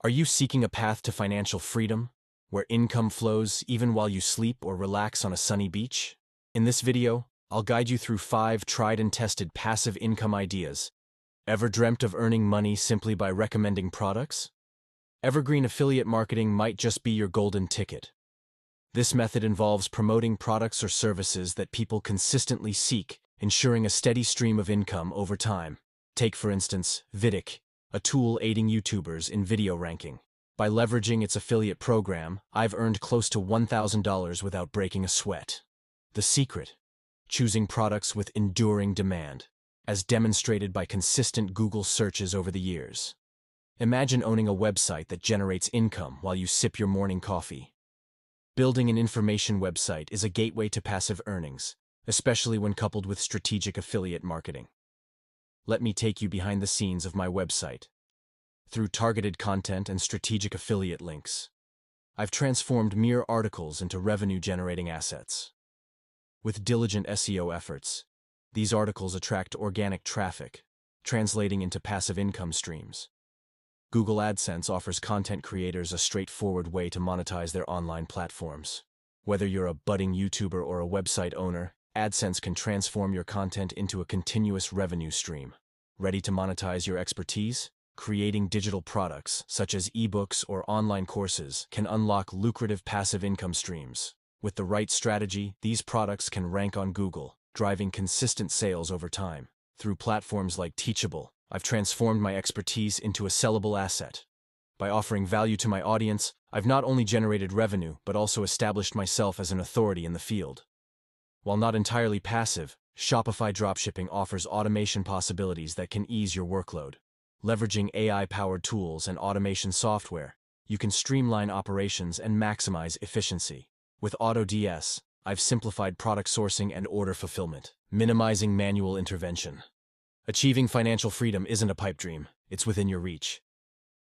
Are you seeking a path to financial freedom, where income flows even while you sleep or relax on a sunny beach? In this video, I'll guide you through 5 tried and tested passive income ideas. Ever dreamt of earning money simply by recommending products? Evergreen affiliate marketing might just be your golden ticket. This method involves promoting products or services that people consistently seek, ensuring a steady stream of income over time. Take, for instance, Vidic, a tool aiding YouTubers in video ranking. By leveraging its affiliate program, I've earned close to $1,000 without breaking a sweat. The secret? Choosing products with enduring demand, as demonstrated by consistent Google searches over the years. Imagine owning a website that generates income while you sip your morning coffee. Building an information website is a gateway to passive earnings, especially when coupled with strategic affiliate marketing. Let me take you behind the scenes of my website. Through targeted content and strategic affiliate links, I've transformed mere articles into revenue-generating assets. With diligent SEO efforts, these articles attract organic traffic, translating into passive income streams. Google AdSense offers content creators a straightforward way to monetize their online platforms. Whether you're a budding YouTuber or a website owner, AdSense can transform your content into a continuous revenue stream. Ready to monetize your expertise? Creating digital products, such as ebooks or online courses, can unlock lucrative passive income streams. With the right strategy, these products can rank on Google, driving consistent sales over time. Through platforms like Teachable, I've transformed my expertise into a sellable asset. By offering value to my audience, I've not only generated revenue, but also established myself as an authority in the field. While not entirely passive, Shopify dropshipping offers automation possibilities that can ease your workload. Leveraging AI-powered tools and automation software, you can streamline operations and maximize efficiency. With AutoDS, I've simplified product sourcing and order fulfillment, minimizing manual intervention. Achieving financial freedom isn't a pipe dream, it's within your reach.